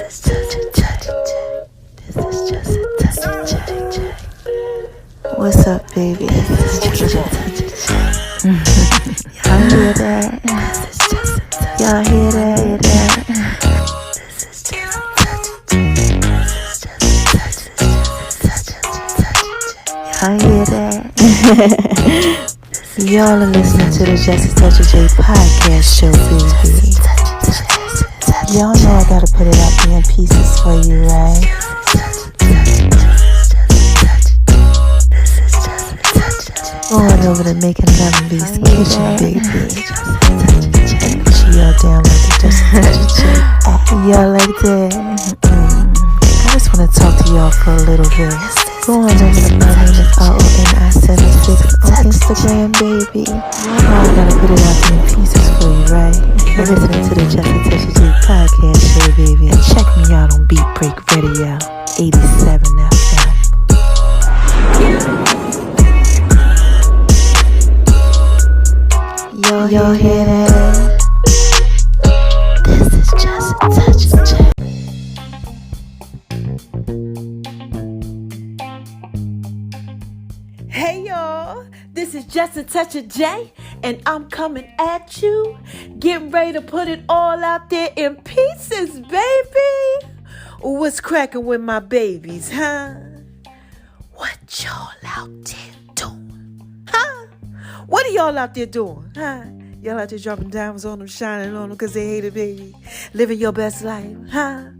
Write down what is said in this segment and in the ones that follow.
is just a touch. This is just a touch. What's up, baby? This is just a touch. Y'all hear that? Y'all hear that? This is just a touch. Y'all hear that? Y'all are listening to the Just a Touch of J podcast show, baby. Y'all know I gotta put it up there in pieces for you, right? Going over to making Lemon-B's kitchen, baby. Put y'all down like the Just a Touch of J. Y'all like that? I just wanna talk to y'all for a little bit. Go on over to my name is RONI76 on Instagram, baby. Y'all know I gotta put it out there in pieces for you, right? You're listening to the Just a Touch of J podcast show, baby. And check me out on Beat Break Radio, 87 FM. Y'all hear that? This is Just a Touch of J. Hey y'all, this is Just a Touch of J, and I'm coming at you, getting ready to put it all out there in pieces, baby. What's cracking with my babies, huh? What y'all out there doing, huh? What are y'all out there doing, huh? Y'all out there dropping diamonds on them, shining on them because they hate it, baby. Living your best life, huh?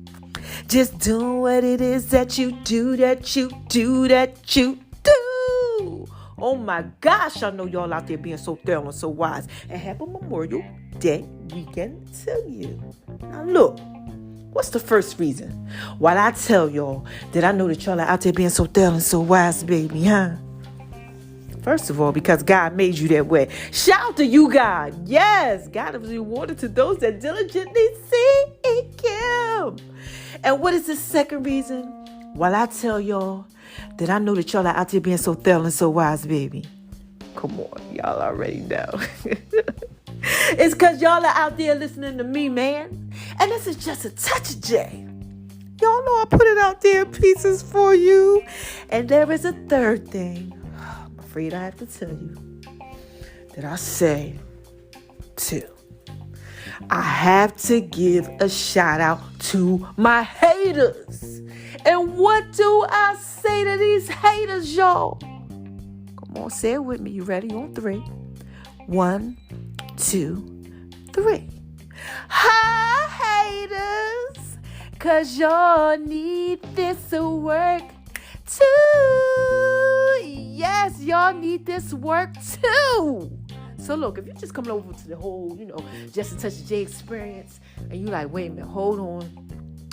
Just doing what it is that you do, Oh my gosh, I know y'all out there being so thorough and so wise. And happy Memorial Day weekend to you. Now look, what's the first reason why I tell y'all that I know that y'all are out there being so thorough and so wise, baby, huh? First of all, because God made you that way. Shout out to you, God. Yes, God is rewarded to those that diligently seek Him. And what is the second reason why I tell y'all that I know that y'all are out there being so thorough and so wise, baby? Come on, y'all already know. It's because y'all are out there listening to me, man. And this is Just a Touch of J. Y'all know I put it out there in pieces for you. And there is a third thing. I'm afraid I have to tell you that I say too. I have to give a shout out to my haters. And what do I say to these haters, y'all? Come on, say it with me. You ready? On 3. 1, 2, 3. Hi, haters. 'Cause y'all need this work too. Yes, y'all need this work too. So look, if you're just coming over to the whole, Just a Touch of J experience, and you like, wait a minute, hold on.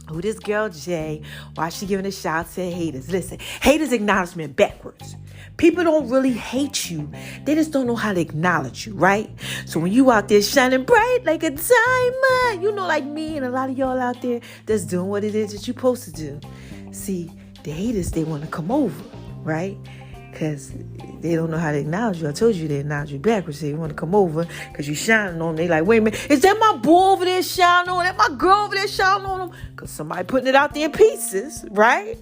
Who this girl Jay? Why she giving a shout to haters? Listen, haters acknowledgement backwards. People don't really hate you. They just don't know how to acknowledge you, right? So when you out there shining bright like a diamond, like me and a lot of y'all out there that's doing what it is that you're supposed to do. See, the haters, they want to come over, right? Because they don't know how to acknowledge you. I told you they acknowledge you backwards. They want to come over because you shining on them. They like, wait a minute, is that my boy over there shining on them? That my girl over there shining on them? Because somebody putting it out there in pieces, right?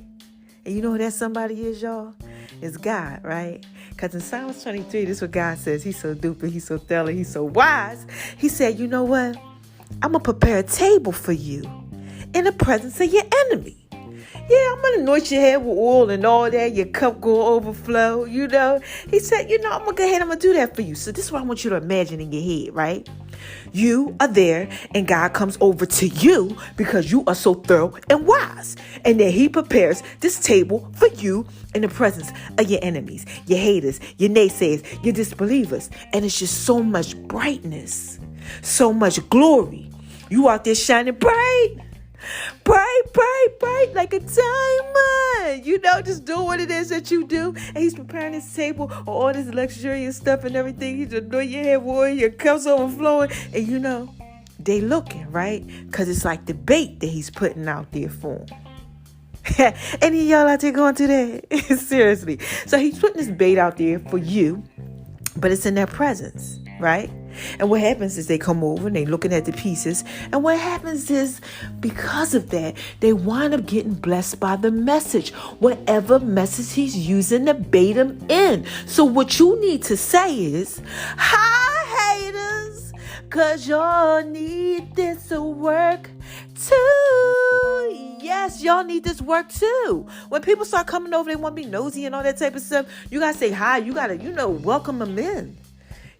And you know who that somebody is, y'all? It's God, right? Because in Psalms 23, this is what God says. He's so duper, he's so thorough, he's so wise. He said, you know what? I'm going to prepare a table for you in the presence of your enemy. Yeah, I'm going to anoint your head with oil and all that. Your cup go overflow, He said, I'm going to go ahead. I'm going to do that for you. So this is what I want you to imagine in your head, right? You are there and God comes over to you because you are so thorough and wise. And then He prepares this table for you in the presence of your enemies, your haters, your naysayers, your disbelievers. And it's just so much brightness, so much glory. You out there shining bright. Bright, like a diamond. Just do what it is that you do. And He's preparing this table, all this luxurious stuff and everything. He's anointing your head, boy, your cup's overflowing. And they looking, right? Because it's like the bait that He's putting out there for them. Any of y'all out there going through that? Seriously. So He's putting this bait out there for you, but it's in their presence, right? And what happens is they come over and they looking at the pieces. And what happens is, because of that, they wind up getting blessed by the message, whatever message he's using to bait them in. So what you need to say is, hi, haters, because y'all need this work too. Yes, y'all need this work too. When people start coming over, they want to be nosy and all that type of stuff. You got to say hi. You got to, welcome them in.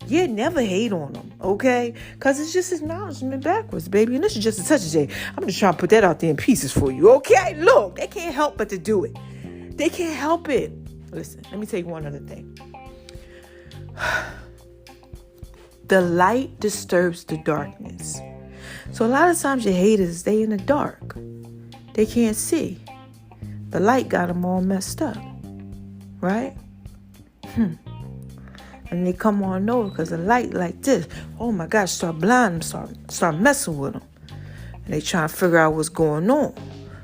Yeah, never hate on them, okay? Because it's just acknowledgement backwards, baby. And this is just a touch of J. I'm just trying to put that out there in pieces for you, okay? Look, they can't help but to do it. They can't help it. Listen, let me tell you one other thing. The light disturbs the darkness. So a lot of times your haters, they in the dark. They can't see. The light got them all messed up, right? And they come on over because the light like this, oh my gosh, start blinding them, start messing with them. And they trying to figure out what's going on.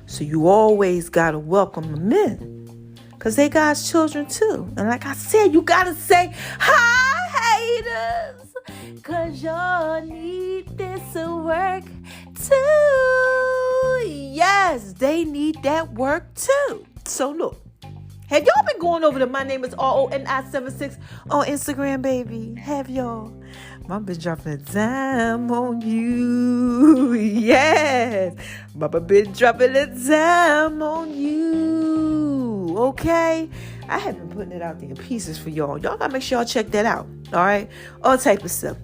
So you always got to welcome them in because they God's children too. And like I said, you got to say, hi, haters, because y'all need this work too. Yes, they need that work too. So look. Have y'all been going over to My Name is RONI76 on Instagram, baby? Have y'all? Mama been dropping a dime on you. Yes. Mama been dropping a dime on you. Okay? I have been putting it out there in pieces for y'all. Y'all gotta make sure y'all check that out. All right? All type of stuff.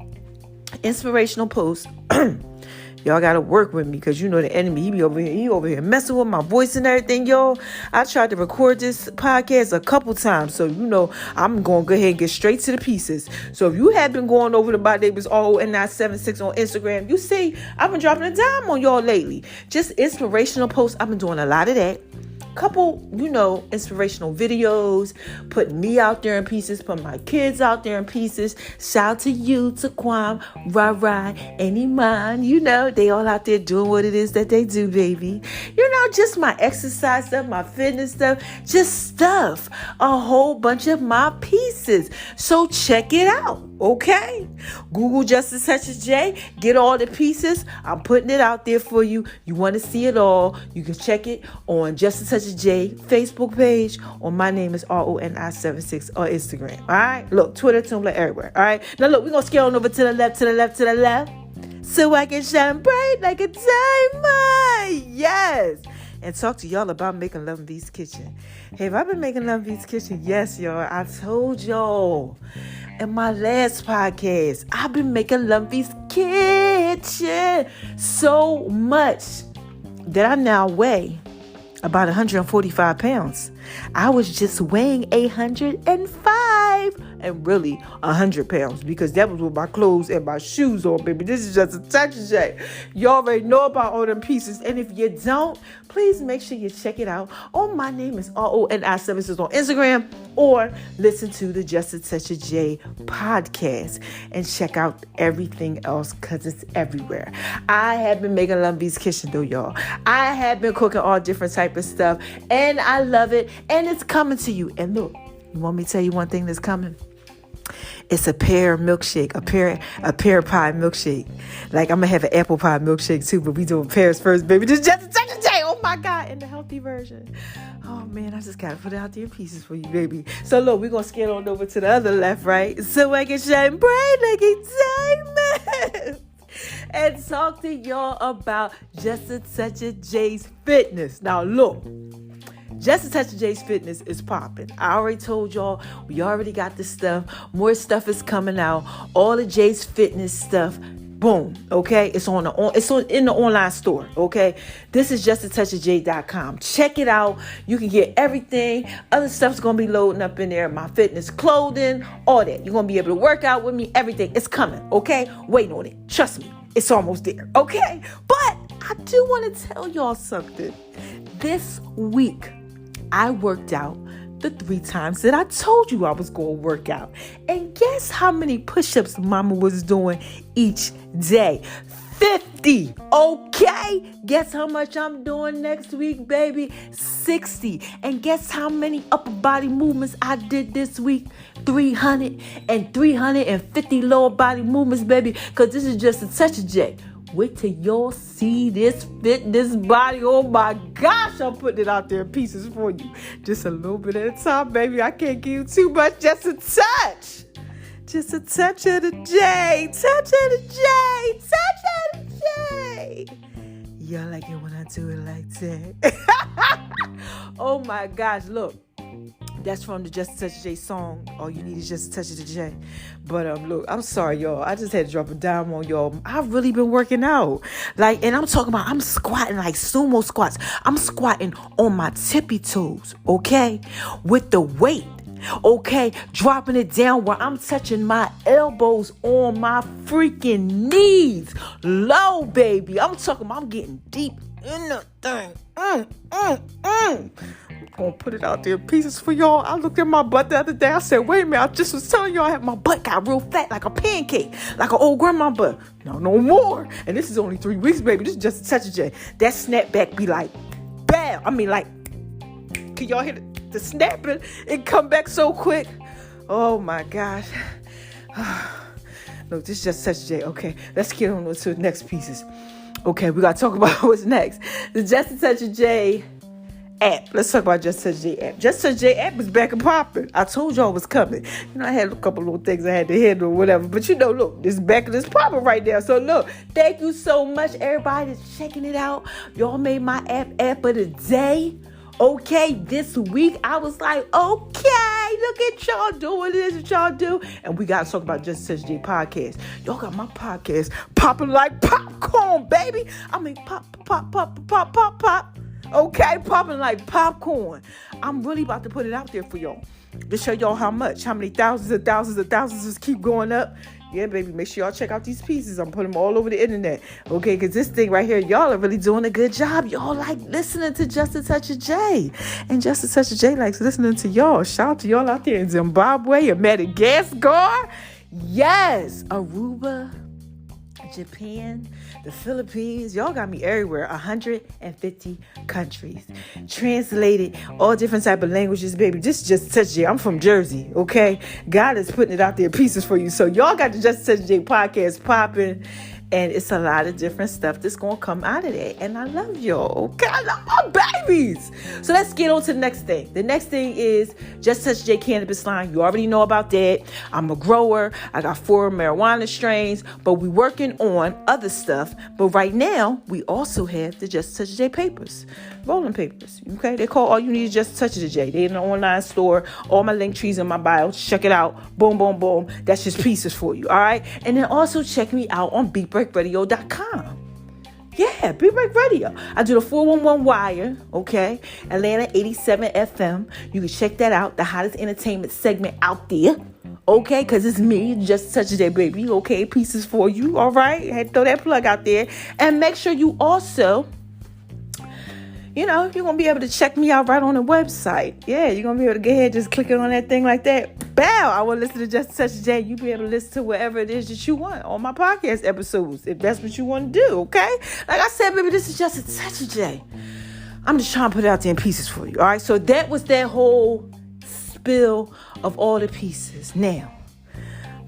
Inspirational posts. Y'all got to work with me because the enemy, he over here messing with my voice and everything, y'all. I tried to record this podcast a couple times. So, I'm going to go ahead and get straight to the pieces. So if you have been going over to My Name is RONI76 on Instagram, you see, I've been dropping a dime on y'all lately. Just inspirational posts. I've been doing a lot of that. Couple, inspirational videos, putting me out there in pieces, putting my kids out there in pieces. Shout out to you, Taquam, Rara, and Iman. They all out there doing what it is that they do, baby. Just my exercise stuff, my fitness stuff, just stuff. A whole bunch of my pieces. So check it out, okay? Google Just a Touch of J. Get all the pieces. I'm putting it out there for you. You want to see it all, you can check it on Just a Touch of J Facebook page, or My Name is RONI76 on Instagram. All right, look, Twitter, Tumblr, everywhere. All right, now look, we're gonna scale on over to the left, so I can shine bright like a diamond. Yes. And talk to y'all about making love in V's kitchen. Hey, have I been making love in V's kitchen? Yes, y'all. I told y'all in my last podcast, I've been making love in V's kitchen so much that I now weigh about 145 pounds. I was just weighing 105 and really 100 pounds because that was with my clothes and my shoes on, baby. This is just a Texas shack. You already know about all them pieces. And if you don't, please make sure you check it out on My Name is RONI76 on Instagram, or listen to the Just a Touch of J podcast and check out everything else because it's everywhere. I have been making Lumby's kitchen though, y'all. I have been cooking all different type of stuff and I love it, and it's coming to you. And look, you want me to tell you one thing that's coming? It's a pear milkshake, a pear pie milkshake. Like, I'm going to have an apple pie milkshake too, but we doing pears first, baby. This is Just a Touch of J. Oh my God, in the healthy version. Oh man, I just got to put it out there in pieces for you, baby. So look, we're going to scale on over to the other left, right? So I can shine bright like a diamond. And talk to y'all about Just a Touch of J's fitness. Now look, Just a Touch of J's fitness is popping. I already told y'all, we already got this stuff. More stuff is coming out. All the J's fitness stuff. Boom. Okay. It's in the online store. Okay. This is justatouchofj.com. Check it out. You can get everything. Other stuff's going to be loading up in there. My fitness clothing, all that. You're going to be able to work out with me. Everything. It's coming. Okay. Wait on it. Trust me. It's almost there. Okay. But I do want to tell y'all something. This week, I worked out the 3 times that I told you I was going to work out. And guess how many push-ups Mama was doing each day? 50. 60. Okay? Guess how much I'm doing next week, baby? 60. And guess how many upper body movements I did this week? 300 and 350 lower body movements, baby. Because this is just a touch of J. Wait till y'all see this fitness body. Oh my gosh, I'm putting it out there in pieces for you. Just a little bit at a time, baby. I can't give you too much. Just a touch. Just a touch of the J. Touch of the J. Touch of the J. Y'all like it when I do it like that. Oh my gosh, look. That's from the Just a Touch of J song. All you need is just a touch of the J. But look, I'm sorry, y'all. I just had to drop a dime on y'all. I've really been working out. And I'm talking about, I'm squatting like sumo squats. I'm squatting on my tippy toes, okay? With the weight, okay? Dropping it down where I'm touching my elbows on my freaking knees. Low, baby. I'm talking about, I'm getting deep in the thing. I'm gonna put it out there in pieces for y'all. I looked at my butt the other day. I said, wait a minute, I just was telling y'all my butt got real fat like a pancake, like an old grandma butt. No more. And this is only 3 weeks, baby. This is just a touch of J. That snapback be like, bam. I mean, like, can y'all hear the snapping? It come back so quick. Oh my gosh. Look, this is just touch of J. Okay, let's get on to the next pieces. Okay, we gotta talk about what's next. The Just a Touch of J app. Let's talk about Just a Touch of J app. Just a Touch of J app is back and popping. I told y'all it was coming. I had a couple little things I had to handle or whatever. But look, this back and this popping right now. So look, thank you so much, everybody that's checking it out. Y'all made my app of the day. Okay, this week I was like, okay, look at y'all doing this, what y'all do. And we got to talk about Just a Touch of J podcast. Y'all got my podcast popping like popcorn, baby. I mean, pop. Okay, popping like popcorn. I'm really about to put it out there for y'all to show y'all how many thousands and thousands and thousands just keep going up. Yeah, baby, make sure y'all check out these pieces. I'm putting them all over the internet. Okay, because this thing right here, y'all are really doing a good job. Y'all like listening to Just a Touch of J. And Just a Touch of J likes listening to y'all. Shout out to y'all out there in Zimbabwe and Madagascar. Yes, Aruba, Japan, the Philippines. Y'all got me everywhere. 150 countries. Translated all different type of languages, baby. Just touch J. I'm from Jersey, okay? God is putting it out there pieces for you. So y'all got the Just Touch J podcast popping. And it's a lot of different stuff that's going to come out of that. And I love y'all. Okay, I love my babies. So let's get on to the next thing. The next thing is Just Touch J cannabis line. You already know about that. I'm a grower. I got 4 marijuana strains. But we working on other stuff. But right now, we also have the Just Touch J papers. Rolling papers. Okay? They call all you need is Just Touch the J. They're in the online store. All my link trees in my bio. Check it out. Boom, boom, boom. That's just pieces for you. All right? And then also check me out on BeatBreakRadio.com. Yeah, BeatBreak Radio. I do the 411 Wire, okay? Atlanta 87 FM. You can check that out. The hottest entertainment segment out there. Okay, because it's me, Just Touch J, baby. Okay, pieces for you, all right? I had to throw that plug out there. And make sure you also, you're going to be able to check me out right on the website. Yeah, you're going to be able to go ahead, just click it on that thing like that. Bow! I want to listen to Just Touch J. You be able to listen to whatever it is that you want on my podcast episodes, if that's what you want to do, okay? Like I said, baby, this is Just a Touch of J. I'm just trying to put it out there in pieces for you, all right? So that was that whole spill of all the pieces. Now,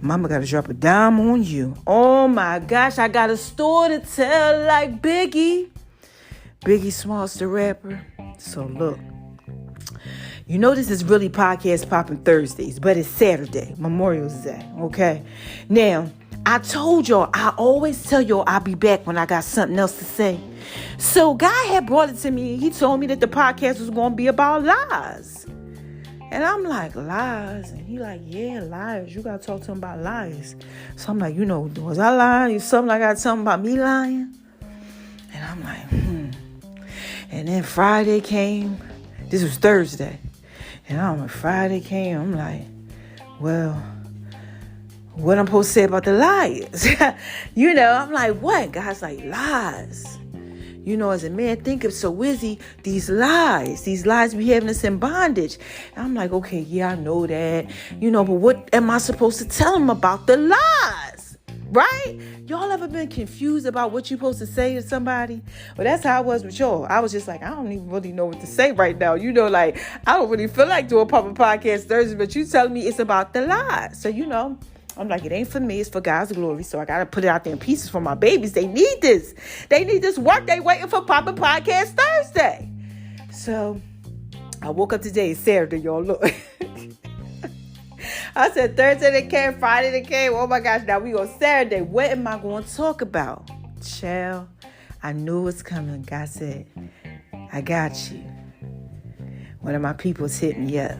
mama got to drop a dime on you. Oh, my gosh, I got a story to tell like Biggie. Biggie Smalls, the rapper. So look, this is really podcast popping Thursdays, but it's Saturday, Memorial Day, okay? Now, I told y'all, I always tell y'all I'll be back when I got something else to say. So Guy had brought it to me. He told me that the podcast was going to be about lies. And I'm like, lies? And he like, yeah, lies. You got to talk to him about lies. So I'm like, was I lying? Something like I got something about me lying? And I'm like, And then Friday came. This was Thursday. And Friday came. I'm like, well, what I'm supposed to say about the liars? I'm like, what? God's like, lies. As a man thinking, so is he, these lies be having us in bondage. And I'm like, okay, yeah, I know that. But what am I supposed to tell him about the lies? Right? Y'all ever been confused about what you're supposed to say to somebody? Well, that's how I was with y'all. I was just like, I don't even really know what to say right now. Like, I don't really feel like doing Poppin podcast Thursday, but you telling me it's about the lies. So, I'm like, it ain't for me. It's for God's glory. So I got to put it out there in pieces for my babies. They need this. They need this work. They waiting for Poppin podcast Thursday. So I woke up today. It's Saturday, y'all. Look. I said Thursday they came, Friday they came. Oh my gosh, now we on Saturday. What am I going to talk about? Child, I knew it was coming. God said, I got you. One of my people's hit me up.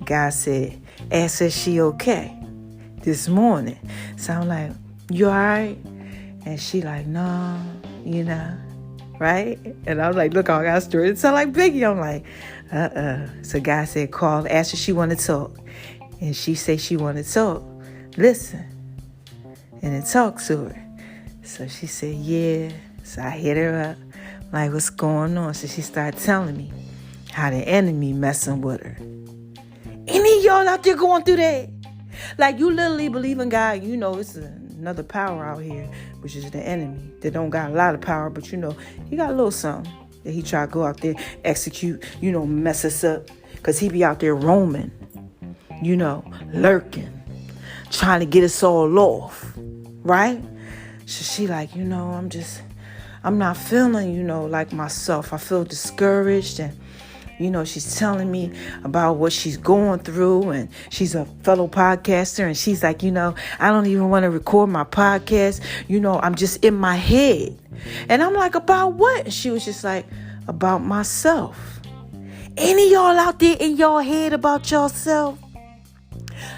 God said, ask her she okay this morning. So I'm like, you all right? And she like, no, right? And I'm like, look, I got a story. It sound like Biggie. I'm like, So God said, call, ask her she want to talk. And she said she wanted to talk. Listen. And then talk to her. So she said, yeah. So I hit her up. Like, what's going on? So she started telling me how the enemy messing with her. Any of y'all out there going through that? Like, you literally believe in God. It's another power out here, which is the enemy. That don't got a lot of power, but he got a little something that he try to go out there, execute, mess us up. Because he be out there roaming. Lurking, trying to get us all off, right? So she like, I'm not feeling, like myself. I feel discouraged, and, she's telling me about what she's going through, and she's a fellow podcaster, and she's like, I don't even want to record my podcast. I'm just in my head. And I'm like, about what? And she was just like, about myself. Any of y'all out there in your head about yourself?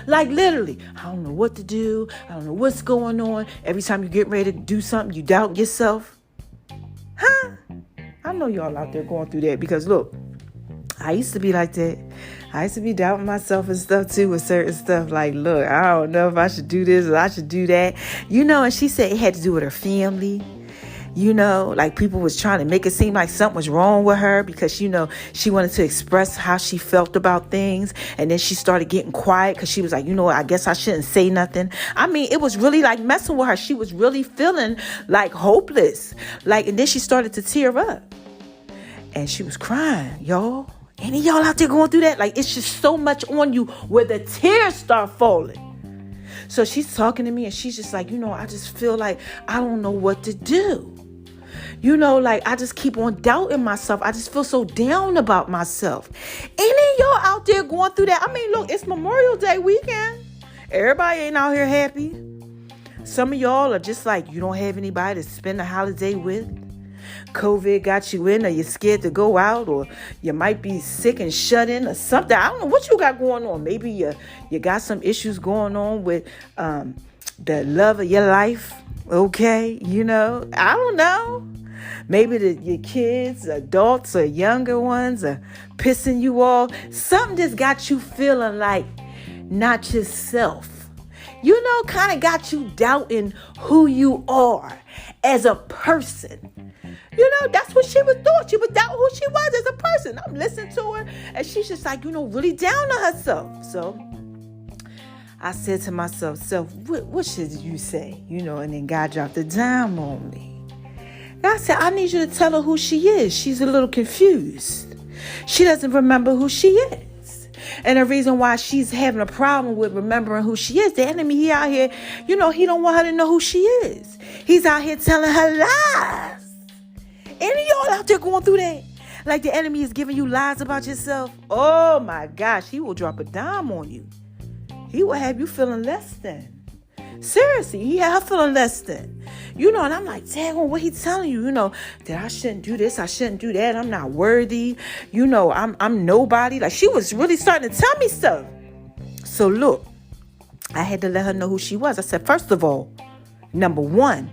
Like, literally, I don't know what to do. I don't know what's going on. Every time you get ready to do something, you doubt yourself. Huh? I know y'all out there going through that because, look, I used to be like that. I used to be doubting myself and stuff, too, with certain stuff. Like, look, I don't know if I should do this or I should do that. And she said it had to do with her family. Like people was trying to make it seem like something was wrong with her because, she wanted to express how she felt about things. And then she started getting quiet because she was like, I guess I shouldn't say nothing. I mean, it was really like messing with her. She was really feeling like hopeless. And then she started to tear up and she was crying, y'all. Any of y'all out there going through that? Like, it's just so much on you where the tears start falling. So she's talking to me and she's just like, I just feel like I don't know what to do. I just keep on doubting myself. I just feel so down about myself. Any of y'all out there going through that? I mean, look, it's Memorial Day weekend. Everybody ain't out here happy. Some of y'all are just like, you don't have anybody to spend the holiday with. COVID got you in, or you're scared to go out, or you might be sick and shut in or something. I don't know what you got going on. Maybe you got some issues going on with the love of your life. Okay, I don't know. Maybe your kids, adults, or younger ones are pissing you off. Something just got you feeling like not yourself. Kind of got you doubting who you are as a person. That's what she was doing. She was doubting who she was as a person. I'm listening to her, and she's just like, really down on herself. So I said to myself, what should you say? And then God dropped a dime on me. God said, I need you to tell her who she is. She's a little confused. She doesn't remember who she is. And the reason why she's having a problem with remembering who she is, the enemy, he out here, he don't want her to know who she is. He's out here telling her lies. Any of y'all out there going through that? Like the enemy is giving you lies about yourself? Oh my gosh, he will drop a dime on you. He will have you feeling less than. Seriously, he had her feeling less than. And I'm like, dang, what he telling you? That I shouldn't do this, I shouldn't do that, I'm not worthy. I'm nobody. Like, she was really starting to tell me stuff. So look, I had to let her know who she was. I said, first of all, number one,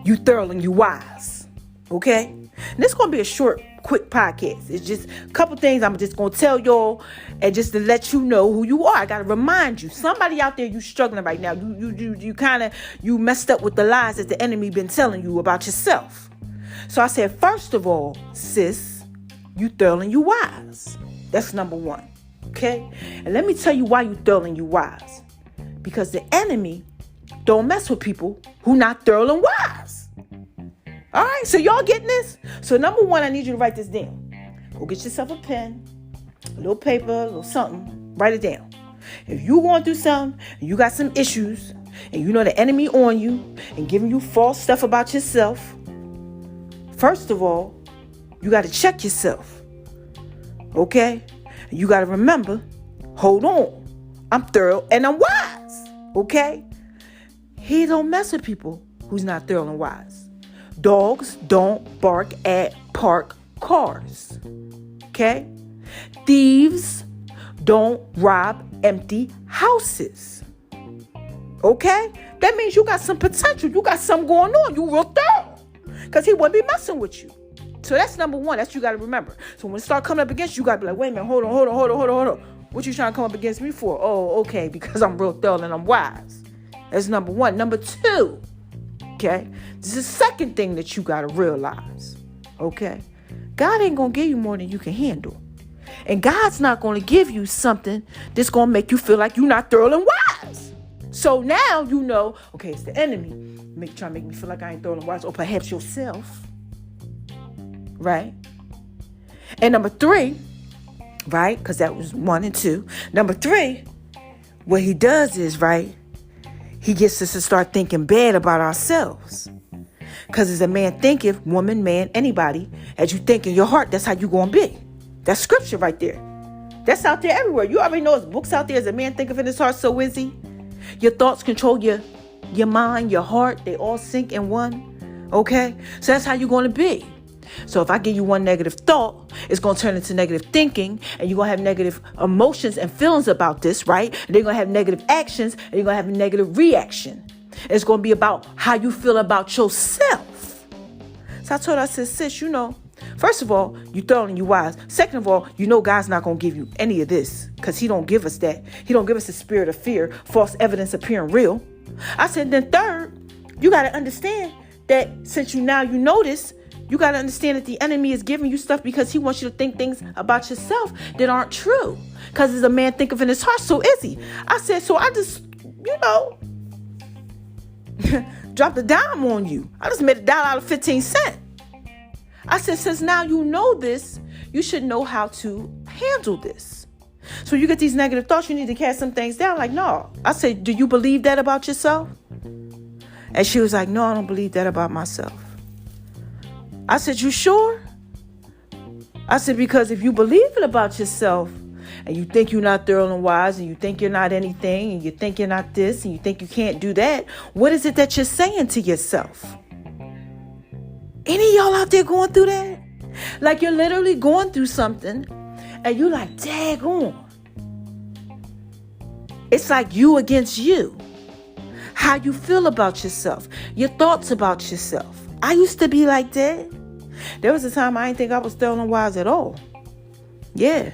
you thorough and you wise. Okay? And this is going to be a short, quick podcast. It's just a couple things I'm just going to tell y'all and just to let you know who you are. I got to remind you. Somebody out there, you struggling right now. You messed up with the lies that the enemy been telling you about yourself. So I said, first of all, sis, you thorough and you wise. That's number one. Okay? And let me tell you why you thorough and you wise. Because the enemy don't mess with people who not thorough and wise. All right, so y'all getting this? So number one, I need you to write this down. Go get yourself a pen, a little paper, a little something. Write it down. If you going through something, and you got some issues, and you know the enemy on you and giving you false stuff about yourself, first of all, you got to check yourself. Okay? You got to remember, hold on. I'm thorough and I'm wise. Okay? He don't mess with people who's not thorough and wise. Dogs don't bark at parked cars. Okay? Thieves don't rob empty houses. Okay? That means you got some potential. You got something going on. You real thorough. Because he wouldn't be messing with you. So that's number one. That's what you got to remember. So when it start coming up against you, you got to be like, wait a minute, hold on. What you trying to come up against me for? Oh, okay, because I'm real thorough and I'm wise. That's number one. Number two, okay, this is the second thing that you got to realize, okay? God ain't going to give you more than you can handle. And God's not going to give you something that's going to make you feel like you're not thorough and wise. So now you know, okay, it's the enemy trying to make me feel like I ain't thorough and wise, or perhaps yourself, right? And number three, right, because that was 1 and 2. Number 3, what he does is, right, he gets us to start thinking bad about ourselves. Because as a man thinketh, woman, man, anybody, as you think in your heart, that's how you going to be. That's scripture right there. That's out there everywhere. You already know there's books out there. As a man thinketh in his heart, so is he. Your thoughts control your mind, your heart. They all sync in one. Okay? So that's how you're going to be. So if I give you one negative thought, it's going to turn into negative thinking, and you're going to have negative emotions and feelings about this, right? And they're going to have negative actions, and you're going to have a negative reaction. It's going to be about how you feel about yourself. So I told her, I said, sis, you know, first of all, you thorough and you wise. Second of all, you know God's not going to give you any of this because he don't give us that. He don't give us the spirit of fear, false evidence appearing real. I said, then third, you got to understand that since you know this, you got to understand that the enemy is giving you stuff because he wants you to think things about yourself that aren't true. Because as a man thinketh in his heart, so is he. I said, so I just, dropped a dime on you. I just made $1 out of 15 cents. I said, since now you know this, you should know how to handle this. So you get these negative thoughts, you need to cast some things down. Like, no. I said, do you believe that about yourself? And she was like, no, I don't believe that about myself. I said, you sure? I said, because if you believe it about yourself and you think you're not thorough and wise and you think you're not anything and you think you're not this and you think you can't do that, what is it that you're saying to yourself? Any of y'all out there going through that? Like you're literally going through something and you're like, daggone. It's like you against you. How you feel about yourself. Your thoughts about yourself. I used to be like that. There was a time I didn't think I was thorough and wise at all. Yeah.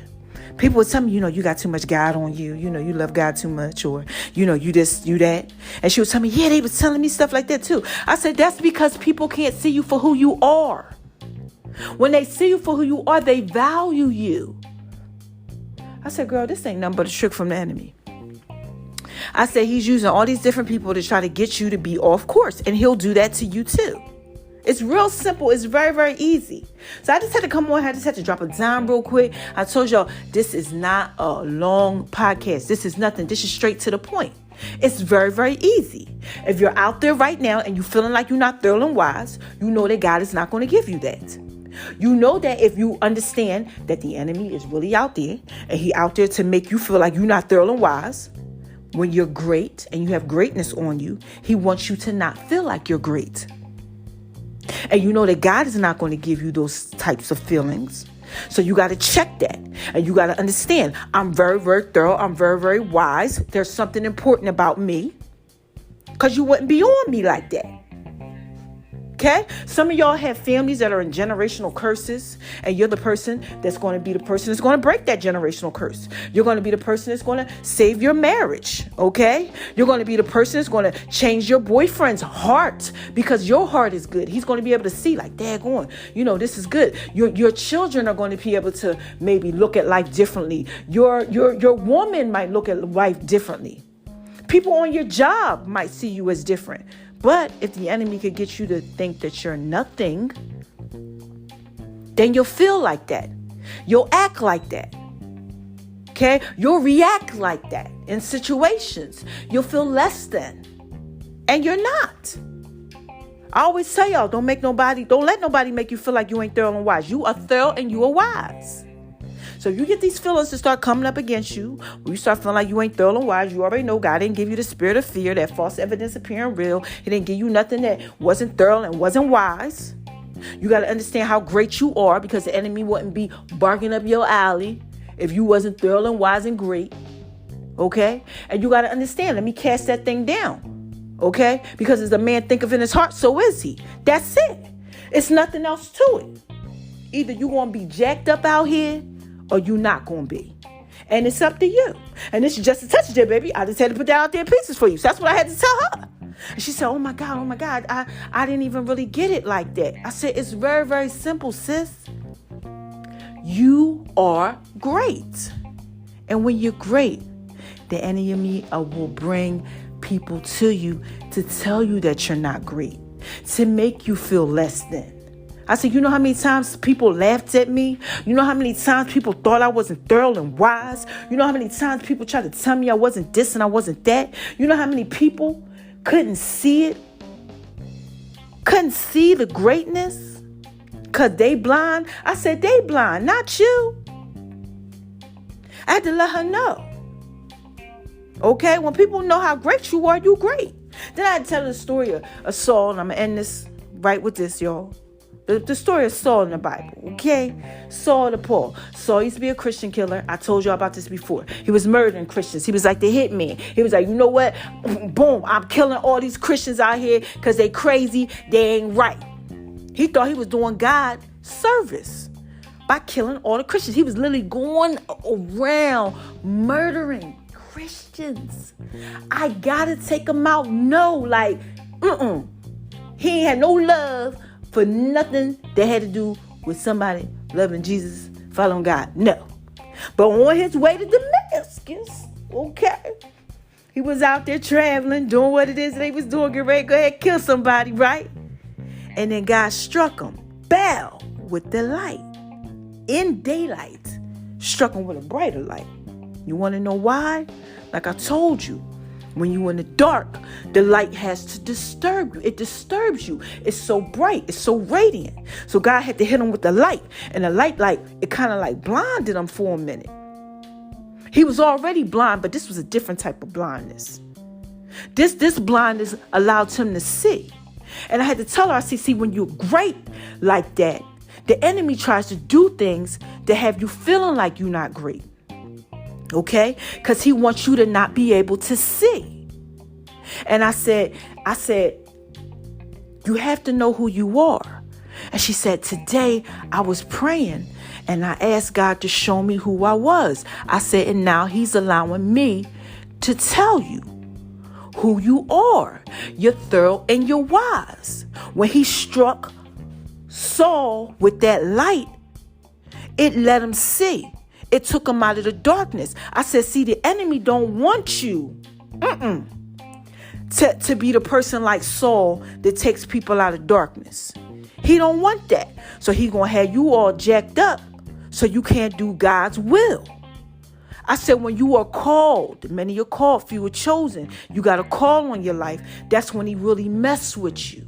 People would tell me, you got too much God on you. You love God too much. Or, you this, you that. And she would tell me, yeah, they was telling me stuff like that too. I said, that's because people can't see you for who you are. When they see you for who you are, they value you. I said, girl, this ain't nothing but a trick from the enemy. I said, he's using all these different people to try to get you to be off course. And he'll do that to you too. It's real simple. It's very, very easy. So I just had to come on. I just had to drop a dime real quick. I told y'all, this is not a long podcast. This is nothing. This is straight to the point. It's very, very easy. If you're out there right now and you're feeling like you're not thorough and wise, you know that God is not going to give you that. You know that if you understand that the enemy is really out there and he out there to make you feel like you're not thorough and wise, when you're great and you have greatness on you, he wants you to not feel like you're great. And you know that God is not going to give you those types of feelings. So you got to check that. And you got to understand, I'm very, very thorough. I'm very, very wise. There's something important about me. Because you wouldn't be on me like that. Okay? Some of y'all have families that are in generational curses. And you're the person that's going to be the person that's going to break that generational curse. You're going to be the person that's going to save your marriage. Okay? You're going to be the person that's going to change your boyfriend's heart. Because your heart is good. He's going to be able to see like, daggone, this is good. Your children are going to be able to maybe look at life differently. Your woman might look at life differently. People on your job might see you as different. But if the enemy could get you to think that you're nothing, then you'll feel like that. You'll act like that. Okay? You'll react like that in situations. You'll feel less than. And you're not. I always tell y'all, don't let nobody make you feel like you ain't thorough and wise. You are thorough and you are wise. So if you get these feelings to start coming up against you, when you start feeling like you ain't thorough and wise, you already know God didn't give you the spirit of fear, that false evidence appearing real. He didn't give you nothing that wasn't thorough and wasn't wise. You got to understand how great you are, because the enemy wouldn't be barking up your alley if you wasn't thorough and wise and great. Okay? And you got to understand, let me cast that thing down. Okay? Because as a man thinketh in his heart, so is he. That's it. It's nothing else to it. Either you going to be jacked up out here or you not going to be. And it's up to you. And this is just a touch there, baby. I just had to put that out there in pieces for you. So that's what I had to tell her. And she said, oh my God. I didn't even really get it like that. I said, it's very, very simple, sis. You are great. And when you're great, the enemy will bring people to you to tell you that you're not great, to make you feel less than. I said, you know how many times people laughed at me? You know how many times people thought I wasn't thorough and wise? You know how many times people tried to tell me I wasn't this and I wasn't that? You know how many people couldn't see it? Couldn't see the greatness? Because they blind? I said, they blind, not you. I had to let her know. Okay? When people know how great you are, you great. Then I had to tell her the story of Saul, and I'm going to end this right with this, y'all. The story of Saul in the Bible, okay? Saul the Paul. Saul used to be a Christian killer. I told y'all about this before. He was murdering Christians. He was like the hitman. He was like, you know what? Boom, I'm killing all these Christians out here because they crazy. They ain't right. He thought he was doing God service by killing all the Christians. He was literally going around murdering Christians. I gotta take him out. No, like, he ain't had no love for nothing that had to do with somebody loving Jesus, following God. No. But on his way to Damascus, okay, he was out there traveling, doing what it is that he was doing, get ready to go ahead and kill somebody, right? And then God struck him, bow, with the light, in daylight, struck him with a brighter light. You want to know why? Like I told you, when you're in the dark, the light has to disturb you. It disturbs you. It's so bright. It's so radiant. So God had to hit him with the light. And the light, it kind of like blinded him for a minute. He was already blind, but this was a different type of blindness. This blindness allowed him to see. And I had to tell her, I said, see, when you're great like that, the enemy tries to do things to have you feeling like you're not great. Okay? Because he wants you to not be able to see. And I said, you have to know who you are. And she said, today I was praying and I asked God to show me who I was. I said, and now he's allowing me to tell you who you are. You're thorough and you're wise. When he struck Saul with that light, it let him see. It took him out of the darkness. I said, see, the enemy don't want you to be the person like Saul that takes people out of darkness. He don't want that. So he going to have you all jacked up so you can't do God's will. I said, when you are called, many are called, few are chosen. You got a call on your life. That's when he really mess with you.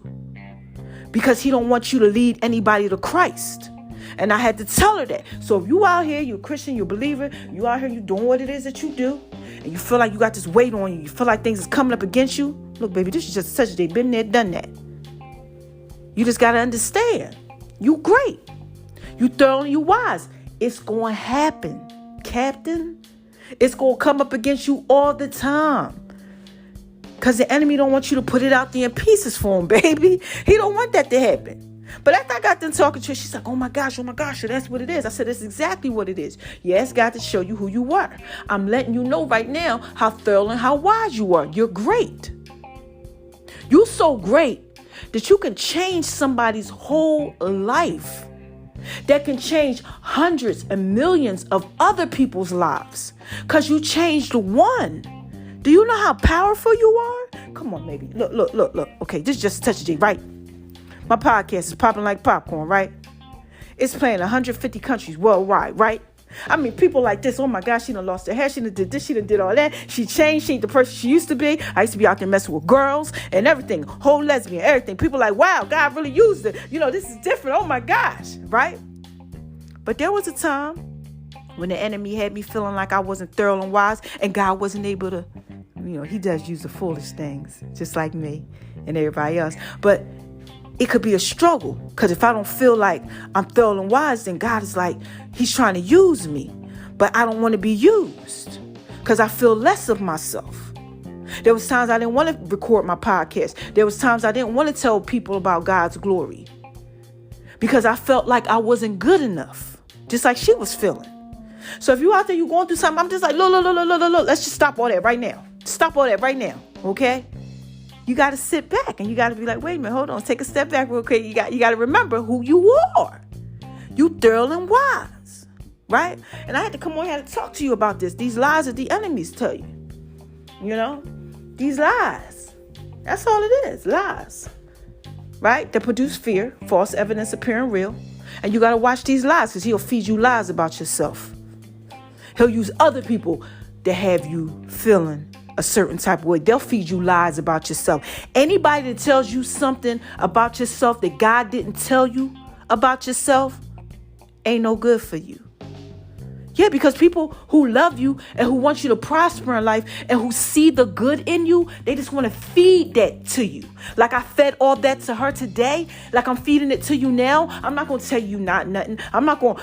Because he don't want you to lead anybody to Christ. And I had to tell her that. So if you out here, you're a Christian, you're a believer, you out here, you doing what it is that you do, and you feel like you got this weight on you, you feel like things is coming up against you, look, baby, this is just such a day. Been there, done that. You just got to understand. You great. You thorough and you wise. It's going to happen, Captain. It's going to come up against you all the time. Because the enemy don't want you to put it out there in pieces for him, baby. He don't want that to happen. But after I got done talking to her, she's like, oh my gosh, that's what it is. I said, that's exactly what it is. You asked God to show you who you are. I'm letting you know right now how thorough and how wise you are. You're great. You're so great that you can change somebody's whole life. That can change hundreds and millions of other people's lives. Because you changed one Do you know how powerful you are? Come on, baby. Look. Okay, this is just a touch of J, right? My podcast is popping like popcorn, right? It's playing 150 countries worldwide, right? I mean, people like this, oh my gosh, she done lost her hair, she done did this, she done did all that. She changed, she ain't the person she used to be. I used to be out there messing with girls and everything, whole lesbian, everything. People like, wow, God really used it. This is different, oh my gosh, right? But there was a time when the enemy had me feeling like I wasn't thorough and wise, and God wasn't able to, he does use the foolish things, just like me and everybody else. But it could be a struggle, because if I don't feel like I'm thorough and wise, then God is like, he's trying to use me. But I don't want to be used, because I feel less of myself. There was times I didn't want to record my podcast. There was times I didn't want to tell people about God's glory, because I felt like I wasn't good enough, just like she was feeling. So if you out there, you going through something, I'm just like, look, let's just stop all that right now. Stop all that right now, okay? You got to sit back and you got to be like, wait a minute, hold on, take a step back real quick. You got to remember who you are. You thorough and wise, right? And I had to come on here to talk to you about this. These lies that the enemies tell you, these lies. That's all it is, lies, right? That produce fear, false evidence appearing real. And you got to watch these lies, because he'll feed you lies about yourself. He'll use other people to have you feeling a certain type of way. They'll feed you lies about yourself. Anybody that tells you something about yourself that God didn't tell you about yourself ain't no good for you. Yeah, because people who love you and who want you to prosper in life and who see the good in you, they just want to feed that to you. Like I fed all that to her today, like I'm feeding it to you now. I'm not going to tell you not nothing. I'm not going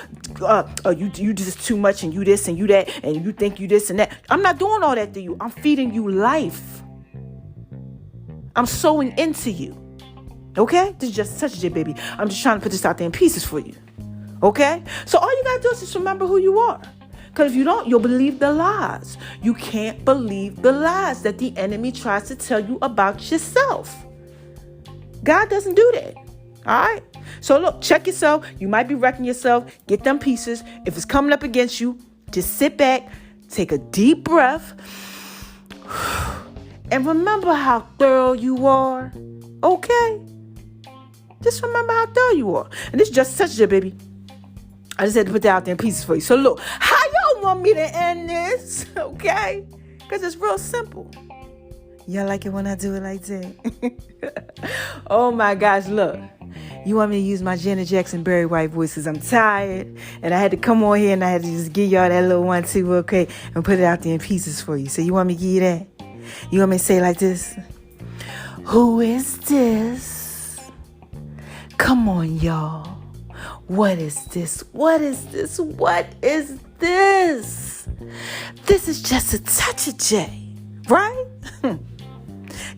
you just too much and you this and you that and you think you this and that. I'm not doing all that to you. I'm feeding you life. I'm sowing into you. Okay? This is just such a baby. I'm just trying to put this out there in pieces for you. Okay? So all you got to do is just remember who you are. Because if you don't, you'll believe the lies. You can't believe the lies that the enemy tries to tell you about yourself. God doesn't do that. All right? So look, check yourself. You might be wrecking yourself. Get them pieces. If it's coming up against you, just sit back, take a deep breath, and remember how thorough you are. Okay? Just remember how thorough you are. And this is just such a baby. I just had to put that out there in pieces for you. So look, how y'all want me to end this? Okay? Because it's real simple. Y'all like it when I do it like that? Oh my gosh, look. You want me to use my Janet Jackson Barry White voice because I'm tired. And I had to come on here and I had to just give y'all that little 1-2, okay? And put it out there in pieces for you. So you want me to give you that? You want me to say it like this? Who is this? Come on, y'all. What is this? What is this? What is this? This is just a touch of J, right? Y'all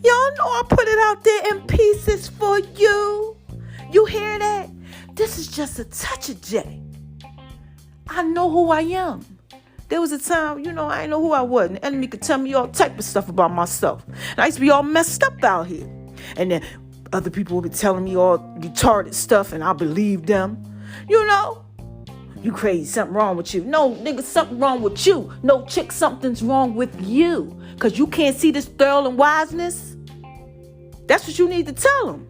know I put it out there in pieces for you. You hear that? This is just a touch of J. I know who I am. There was a time, I didn't know who I was. And the enemy could tell me all type of stuff about myself. And I used to be all messed up out here. And then other people would be telling me all retarded stuff and I believed them. You crazy, something wrong with you. No, nigga, something wrong with you. No, chick, something's wrong with you. Because you can't see this thorough and wiseness. That's what you need to tell them.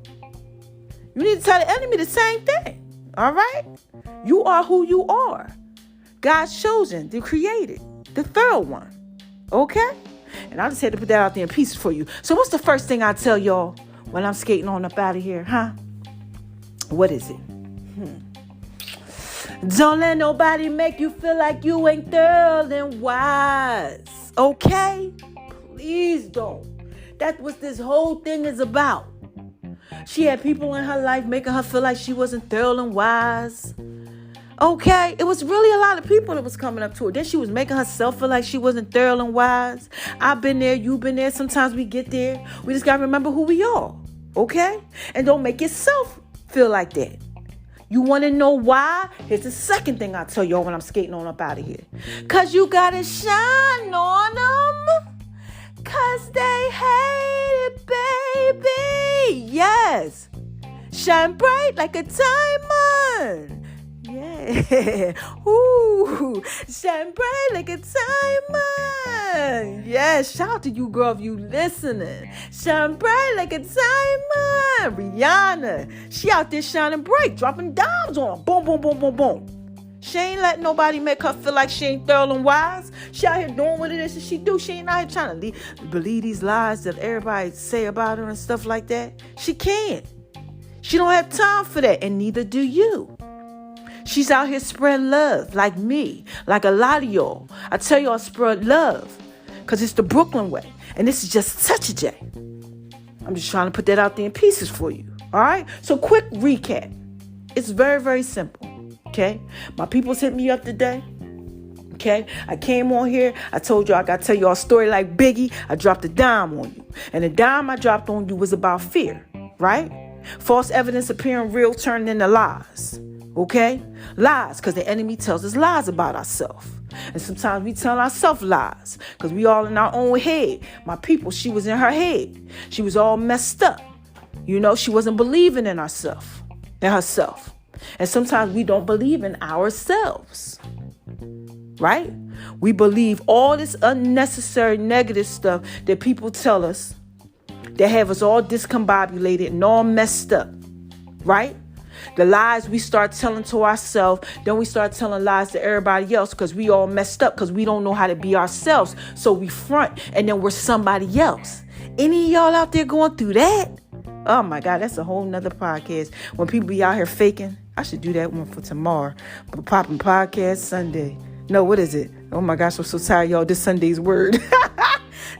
You need to tell the enemy the same thing. All right? You are who you are. God's chosen, the created, the thorough one. Okay? And I just had to put that out there in pieces for you. So what's the first thing I tell y'all when I'm skating on up out of here, huh? What is it? Don't let nobody make you feel like you ain't thorough and wise. Okay? Please don't. That's what this whole thing is about. She had people in her life making her feel like she wasn't thorough and wise. Okay? It was really a lot of people that was coming up to her. Then she was making herself feel like she wasn't thorough and wise. I've been there. You've been there. Sometimes we get there. We just got to remember who we are. Okay? And don't make yourself feel like that. You want to know why? Here's the second thing I tell y'all when I'm skating on up out of here. Because you got to shine on them. Because they hate it, baby. Yes. Shine bright like a diamond. Yeah. Ooh. Shine bright like a diamond. Yeah. Shout out to you, girl, if you listening. Shine bright like a diamond. Rihanna. She out there shining bright, dropping dimes on her. Boom, boom, boom, boom, boom. She ain't letting nobody make her feel like she ain't thorough and wise. She out here doing what it is that she do. She ain't out here trying to believe these lies that everybody say about her and stuff like that. She can't. She don't have time for that, and neither do you. She's out here spreading love like me, like a lot of y'all. I tell y'all spread love because it's the Brooklyn way, and this is just such a J. I'm just trying to put that out there in pieces for you, all right? So quick recap. It's very, very simple. Okay, my peoples hit me up today. Okay, I came on here. I told you I got to tell y'all a story like Biggie. I dropped a dime on you. And the dime I dropped on you was about fear, right? False evidence appearing real, turning into lies. Okay, lies, because the enemy tells us lies about ourselves. And sometimes we tell ourselves lies because we all in our own head. My people, she was in her head. She was all messed up. You know, she wasn't believing in herself. And sometimes we don't believe in ourselves, right? We believe all this unnecessary negative stuff that people tell us that have us all discombobulated and all messed up, right? The lies we start telling to ourselves, then we start telling lies to everybody else because we all messed up because we don't know how to be ourselves. So we front and then we're somebody else. Any of y'all out there going through that? Oh my God, that's a whole nother podcast. When people be out here faking, I should do that one for tomorrow. But Poppin podcast Sunday. No, what is it? Oh my gosh, I'm so tired, y'all. This Sunday's word.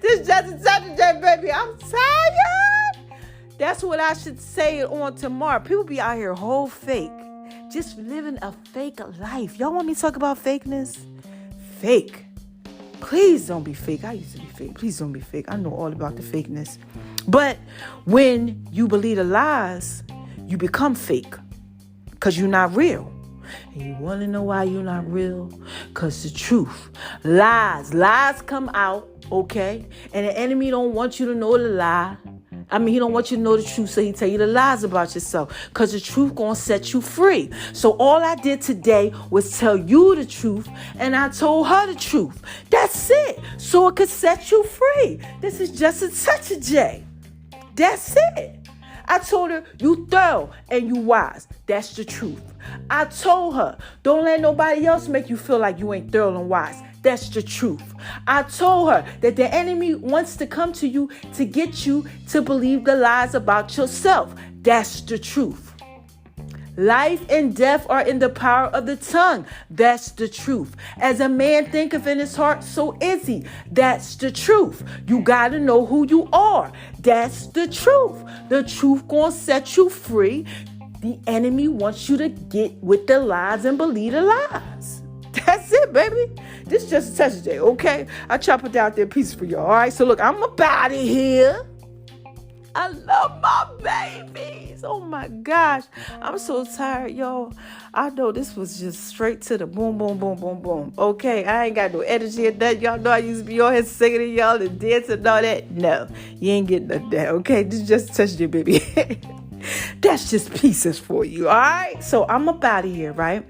This just Saturday, baby. I'm tired. That's what I should say on tomorrow. People be out here whole fake. Just living a fake life. Y'all want me to talk about fakeness? Fake. Please don't be fake. I used to be fake. Please don't be fake. I know all about the fakeness. But when you believe the lies, you become fake because you're not real. And you want to know why you're not real? Because the truth. Lies come out, okay? And the enemy don't want you to know the lie. He don't want you to know the truth, so he tell you the lies about yourself. Because the truth gonna set you free. So all I did today was tell you the truth, and I told her the truth. That's it. So it could set you free. This is just such a J. That's it. I told her, you thorough and you wise. That's the truth. I told her, don't let nobody else make you feel like you ain't thorough and wise. That's the truth. I told her that the enemy wants to come to you to get you to believe the lies about yourself. That's the truth. Life and death are in the power of the tongue. That's the truth. As a man thinketh in his heart, so is he. That's the truth. You got to know who you are. That's the truth. The truth gonna set you free. The enemy wants you to get with the lies and believe the lies. That's it, baby. This is just a touch of day, okay? I chop it out there pieces for y'all, all right? So look, I'm about it here. I love my babies. Oh my gosh. I'm so tired, y'all. I know this was just straight to the boom, boom, boom, boom, boom. Okay, I ain't got no energy in that. Y'all know I used to be on here singing to y'all and dancing and all that. No, you ain't getting none of that, okay? This is just a touch of day, baby. That's just pieces for you, all right? So I'm up out of here, right?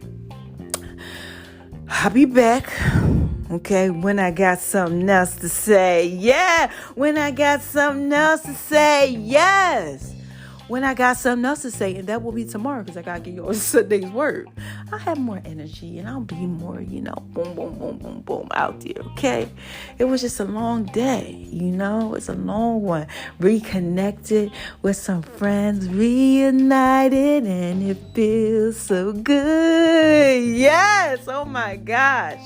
I'll be back. Okay, when I got something else to say. Yeah, when I got something else to say. Yes. When I got something else to say, and that will be tomorrow because I got to give you all Sunday's word. I'll have more energy and I'll be more, boom, boom, boom, boom, boom out there, okay? It was just a long day, It's a long one. Reconnected with some friends, reunited, and it feels so good. Yes, oh my gosh.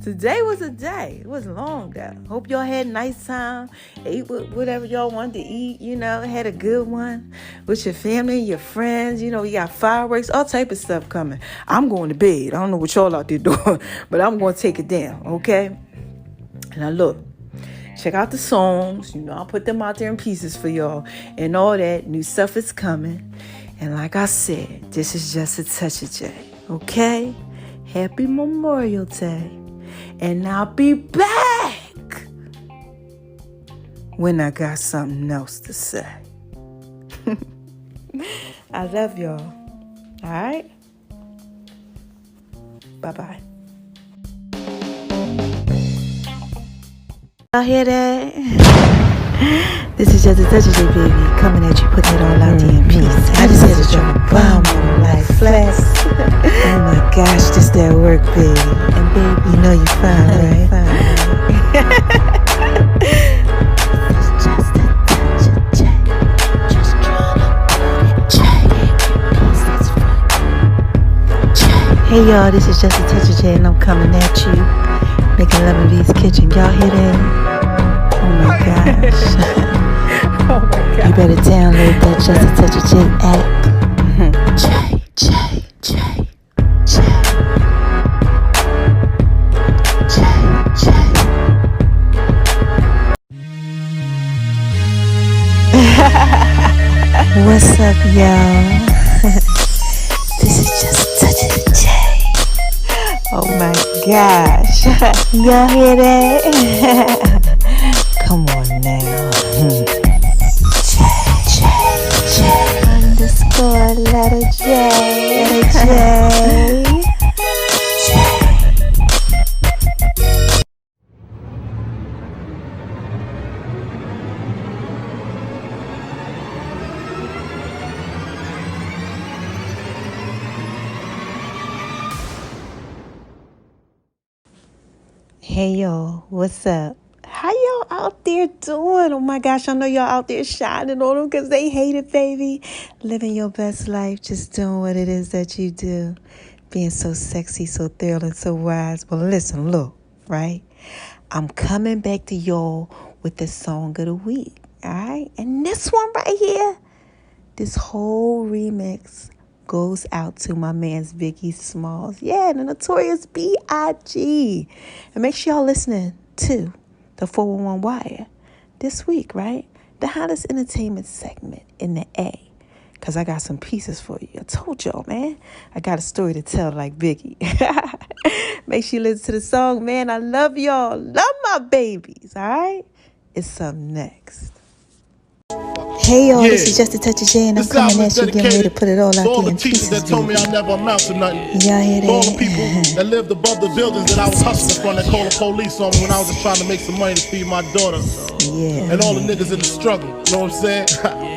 Today was a day. It was long, though. Hope y'all had a nice time. Ate whatever y'all wanted to eat, Had a good one with your family, your friends. You got fireworks, all type of stuff coming. I'm going to bed. I don't know what y'all out there doing, but I'm going to take it down, okay? Now, look. Check out the songs. I'll put them out there in pieces for y'all. And all that. New stuff is coming. And like I said, this is just a touch of J, okay? Happy Memorial Day. And I'll be back when I got something else to say. I love y'all. All right? Bye-bye. Y'all hear that? This is just a touch of J, baby. Coming at you, putting it all out there in peace. I just had to drop a bomb on them like flex. Oh my gosh, this that work, baby. And baby, you know you fine, right? Hey y'all, this is just a touch of J, and I'm coming at you, making love in V's kitchen. Y'all hear that? Oh my gosh. Oh my God. You better download that Just a Touch of J app. J. What's up, y'all? This is Just a Touch of J. Oh my gosh. Y'all hear that? Come on now. J underscore letter J. Hey y'all, what's up? How y'all out there doing? Oh my gosh, I know y'all out there shining on them because they hate it, baby. Living your best life, just doing what it is that you do. Being so sexy, so thrilling, so wise. Well, listen, look, right? I'm coming back to y'all with the song of the week, all right? And this one right here, this whole remix goes out to my man's Biggie Smalls. Yeah, the notorious B.I.G. And make sure y'all listening to the 411 Wire this week, right? The hottest entertainment segment in the A. Because I got some pieces for you. I told y'all, man. I got a story to tell like Biggie. Make sure you listen to the song, man. I love y'all. Love my babies, all right? It's up next. Hey y'all, this is Just a Touch of J, and I'm coming at you, getting ready to put it all out there in pieces. That told me I never amount to nothing. Y'all hear that? All the people that lived above the buildings that I was hustling from, that called the police on me when I was just trying to make some money to feed my daughter. Yeah. And all the niggas in the struggle, you know what I'm saying?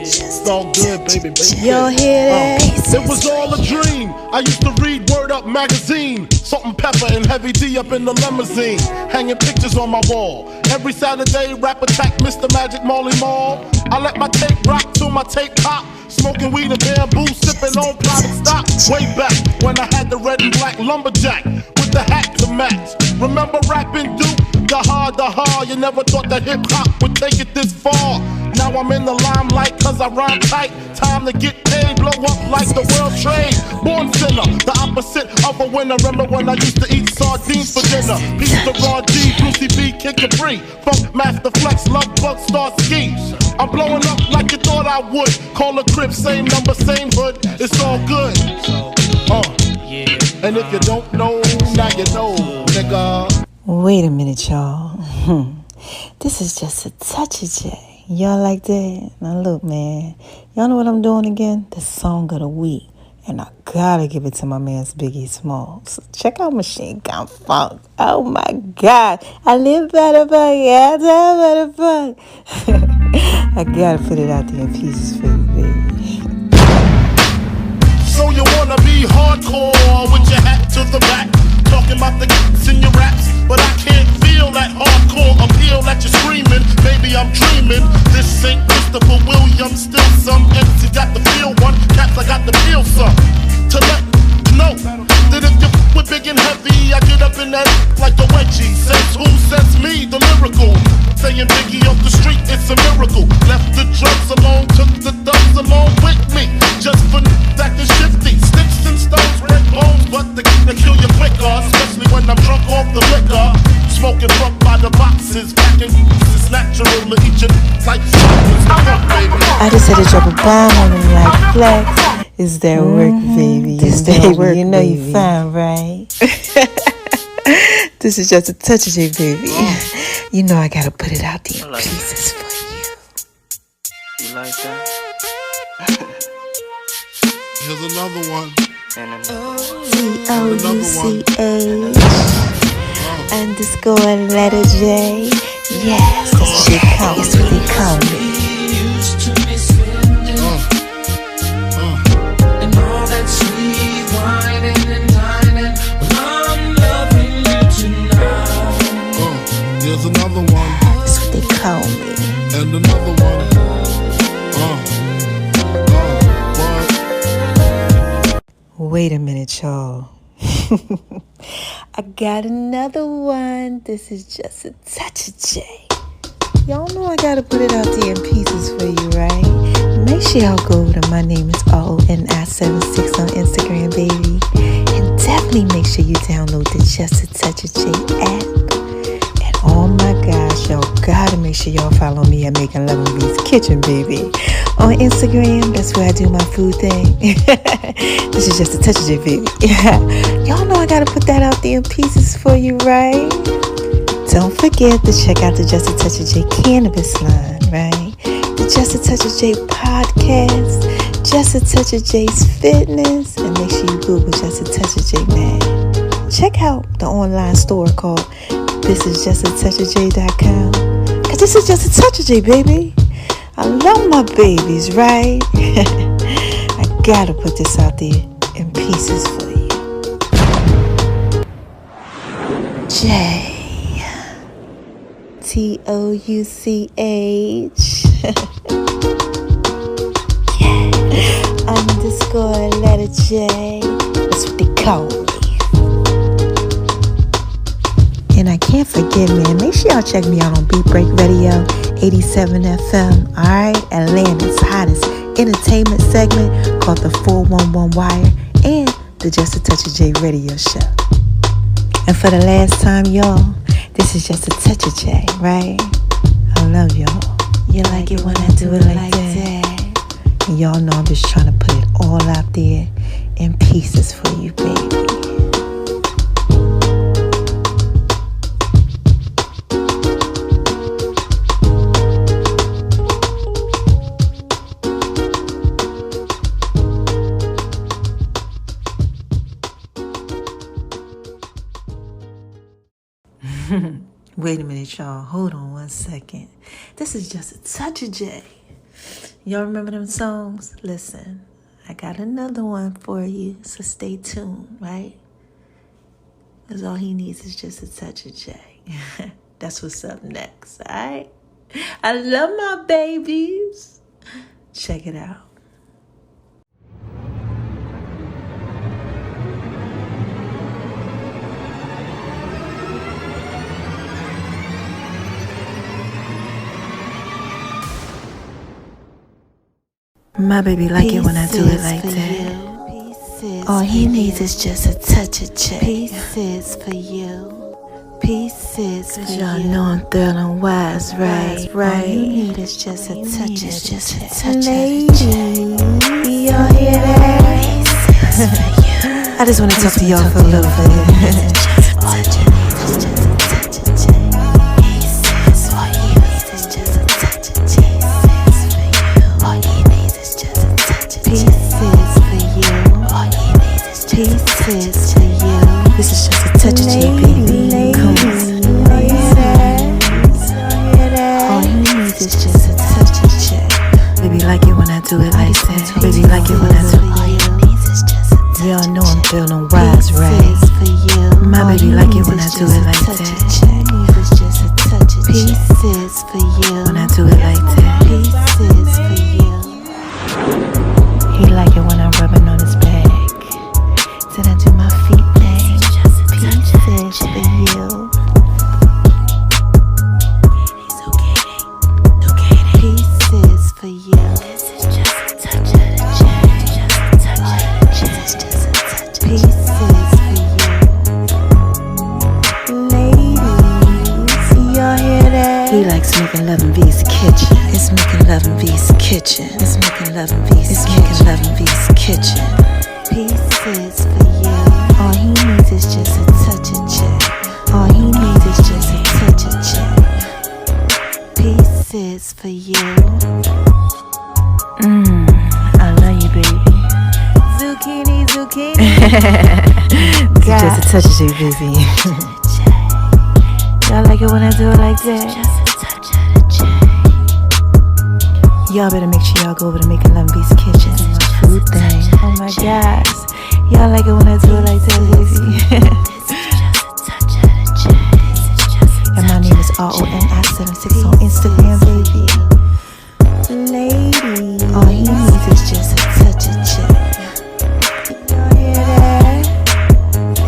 It's all good, baby. Y'all hear that? It was all a dream. I used to read Word Up magazine, Salt and Pepper and Heavy D up in the limousine, hanging pictures on my wall. Every Saturday, Rap Attack, Mr. Magic, Molly Mall. I let my tape rock till my tape pop. Smoking weed and bamboo, sipping on private stock. Way back when I had the red and black lumberjack with the hat to match. Remember rapping Duke? The hard, you never thought that hip-hop would take it this far. Now I'm in the limelight cause I rhyme tight. Time to get paid, blow up like the world trade. Born sinner, the opposite of a winner. Remember when I used to eat sardines for dinner? Piece of raw G, Brucey B, Kid Capri, Funk Master Flex, Love Bug, Star Ski. I'm blowing up like you thought I would. Call a crib, same number, same hood. It's all good. And if you don't know, now you know, nigga. Wait a minute, y'all. This is Just a Touch of J. Y'all like that? Now look, man. Y'all know what I'm doing again? The song of the week. And I gotta give it to my man's Biggie Smalls. Check out Machine Gun Funk. Oh my God. I live by the fuck. Yeah, I live by the fuck. I gotta put it out there in pieces for you, baby. So you wanna be hardcore with your hat to the back, talking about the g***s in your raps, but I can't feel that hardcore appeal that you're screaming. Maybe I'm dreaming. This ain't Christopher Williams, still some MC got the feel one, caps I got the feel some. To let you know that if you with big and heavy, I get up in that like the wedgie. Says who? Says me, the lyrical. Saying Biggie off the street, it's a miracle. Left the drugs alone, took the thugs along with me. Just for acting shifty, sticks and stones, red bones, but they kill you quicker, especially when I'm drunk off the liquor. Smoking front by the boxes, packing it's natural to eat your like baby. I just had to drop a bomb on them like flex. Is that work, baby? Is that work, you know baby. You fine, right? This is Just a Touch of J, baby. You know I gotta put it out there in pieces for you. You like that? Here's another one. T-O-U-C-H_letter-J. Yes, that's what they call me. That's what they call me. And all that sweet whining and dining, well, I'm loving you tonight. There's another one. That's what they call me. And another one. Wait a minute, y'all. I got another one. This is just a touch of J. Y'all know I gotta put it out there in pieces for you, right? Make sure y'all go over to My Name is RONI76 on Instagram, baby. And definitely make sure you download the Just a Touch of J app. And oh my gosh, y'all gotta make sure y'all follow me at Making Love in B's Kitchen, baby. On Instagram, that's where I do my food thing. This is Just a Touch of J, baby. Y'all know I gotta put that out there in pieces for you, right? Don't forget to check out the Just a Touch of J cannabis line, right? The Just a Touch of J podcast, Just a Touch of J's fitness, and make sure you Google Just a Touch of J, man. Check out the online store called thisisjustatouchofj.com, because this is Just a Touch of J, baby. I love my babies, right? I gotta put this out there in pieces for you. J. T-O-U-C-H. Yeah. Underscore letter J. That's what they call me. And I can't forget, man, make sure y'all check me out on Beat Break Radio 87 FM. Alright, Atlanta's hottest entertainment segment called the 411 Wire and the Just a Touch of J radio show. And for the last time, y'all, this is Just a Touch of J, right? I love y'all. You like it when I do it like that. And y'all know I'm just trying to put it all out there in pieces for you, baby. Wait a minute, y'all. Hold on one second. This is Just a Touch of J. Y'all remember them songs? Listen, I got another one for you, so stay tuned, right? Because all he needs is just a touch of J. That's what's up next, all right? I love my babies. Check it out. My baby like it when I do it like that. All he needs is just a touch of J. Pieces for you. Pieces for you. Y'all know I'm thrilling wise, right? All you need is just a touch of J. Ladies, y'all hear that? I just want to talk to y'all for a little bit. Pieces for you. This is just a touch of J, baby. Come on. All you need is just a touch of J. Baby, like it when I do it like that. Baby, like it when I do it. Y'all know I'm feeling wise, right? My baby like it when I do it like that. Pieces for you. When I do it like that. Pieces for you. He like it when I'm rubbing on his back. Then I do my feet thing. Pieces for you. Pieces for you. This is just a touch of the J. Pieces for you. Ladies, y'all hear that? He likes making love in V's kitchen. It's making love in V's kitchen. It's making love in V's kitchen. It's making love in V's kitchen. Pieces for you. All he needs is just a touch of J. All he needs is just a touch of J. Pieces for you. I love you, baby. Zucchini, zucchini. Just a touch of J, baby. Y'all like it when I do it like that? Y'all better make sure y'all go over to Making Love Beats Kitchen. Food thing. Oh my gosh. Y'all like it when I do it like that, baby. And my name is RONI76 on Instagram, baby. Lady, all he needs is just a touch of chick. Y'all hear that?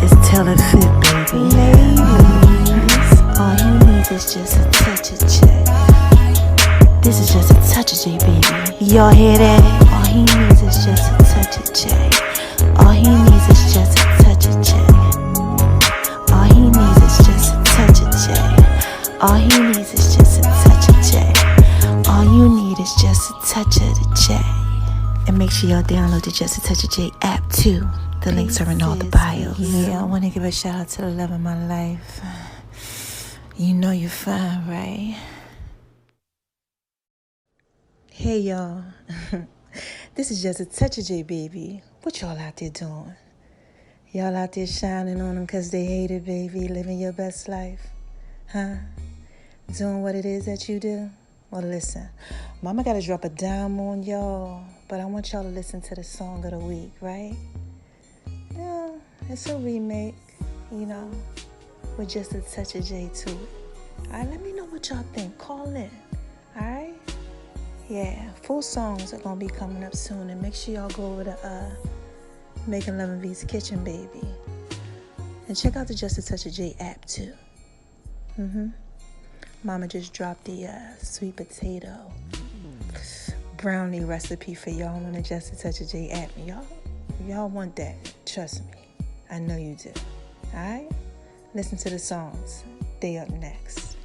It's tell it fit, baby. Ladies, all he needs is just a touch of chick. This is just a touch of J, baby. Y'all hear that? All he needs is just a touch of J. All he needs is just a touch of J. All he needs is just a touch of J. All he needs is just a touch of J. All you need is just a touch of the J. And make sure y'all download the Just a Touch of J app too. The links are in all the bios. Yeah, I want to give a shout out to the love of my life. You know you're fine, right? Hey y'all. This is Just a Touch of J, baby. What y'all out there doing? Y'all out there shining on them because they hate it, baby. Living your best life. Huh? Doing what it is that you do? Well, listen. Mama got to drop a dime on y'all. But I want y'all to listen to the song of the week, right? Yeah, it's a remake, you know, with just a touch of J to it. All right, let me know what y'all think. Call in. All right? Yeah, full songs are going to be coming up soon. And make sure y'all go over to Making Love and Beats Kitchen, baby. And check out the Just a Touch of J app, too. Mama just dropped the sweet potato brownie recipe for y'all on the Just a Touch of J app. Y'all want that. Trust me. I know you do. All right? Listen to the songs. They up next.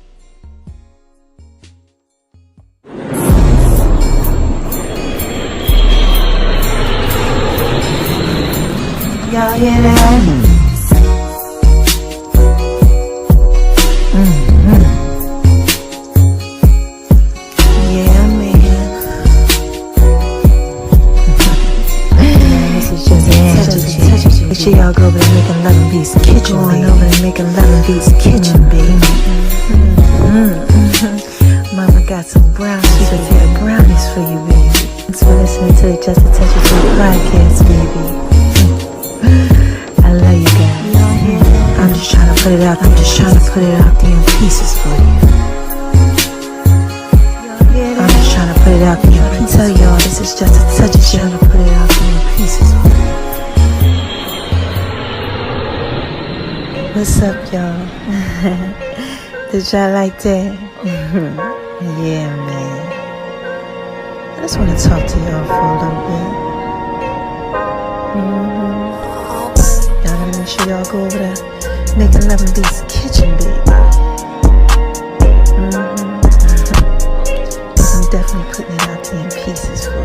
Y'all hear that? Yeah, man. This is just a touch of J. Make sure y'all go over to Making Love and Beats Kitchen, baby. Going over to Making Love and Beats Kitchen, baby. Mama got some brownies. She could have brownies for you, baby. Thanks for listening to the Just a Touch of J podcast, baby. I love you guys. I'm just trying to put it out. I'm just trying to put it out there in pieces for you. I'm just trying to put it out there in pieces. Tell y'all this is just a touch of J. Trying to put it out there in pieces for you. What's up, y'all? Did y'all like that? Yeah, man. I just want to talk to y'all for a little bit. Y'all gotta make sure y'all go over there Making Love and Beats Kitchen, baby. Cause I'm definitely putting it out there in pieces for you.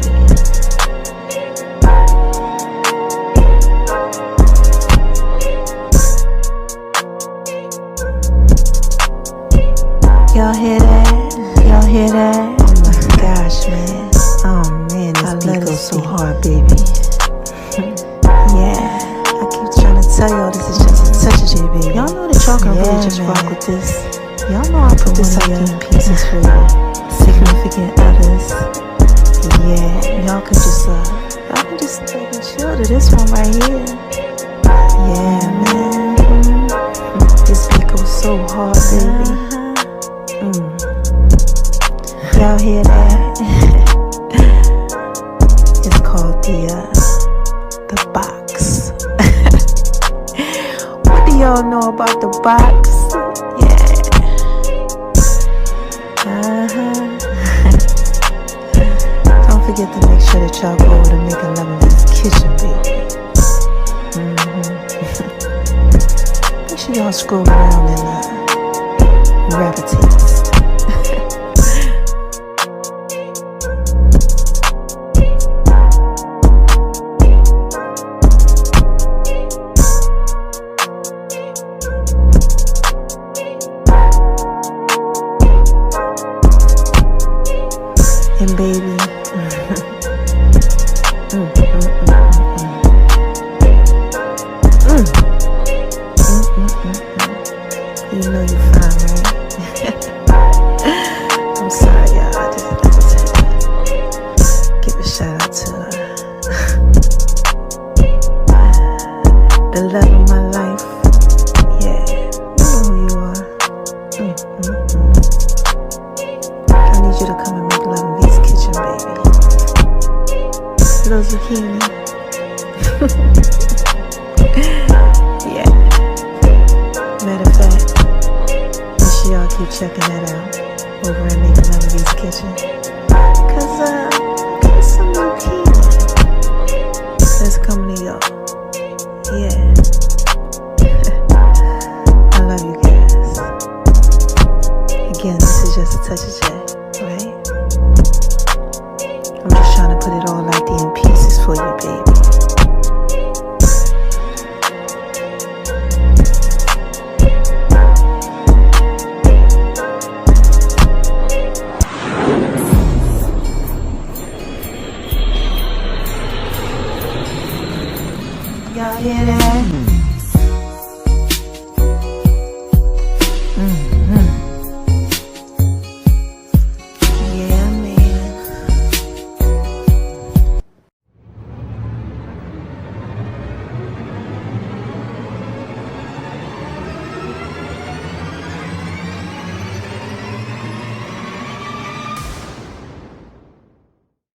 Y'all hear that? Y'all hear that? Oh my gosh, man. Oh man, this beat goes so hard, baby. Yeah. Tell y'all this is just a touch of J, baby. Y'all know that y'all can really just rock with this. Y'all know I put this out in pieces for you. Significant others. Yeah, y'all can just take and chill to this one right here. Yeah, man. This beat goes so hard, baby. Y'all hear that? It's called the box. Y'all know about the box? Yeah. Don't forget to make sure that y'all go over to Making Love and Beats Kitchen, baby. Make sure y'all scroll around and gravitate. And baby, You know you're fine, right? I'm sorry, y'all. I just had to give a shout out to the love of my life. Yeah, you know who you are. I need you to come and make love in V's kitchen, baby. Little zucchini. Yeah. Matter of fact, make sure y'all keep checking that out over at Making Love in V's kitchen. Cause got some new healing that's coming to y'all. Yeah. I love you guys. Again, this is just a touch of J, right? I'm just trying to put it all out there in pieces for you, baby.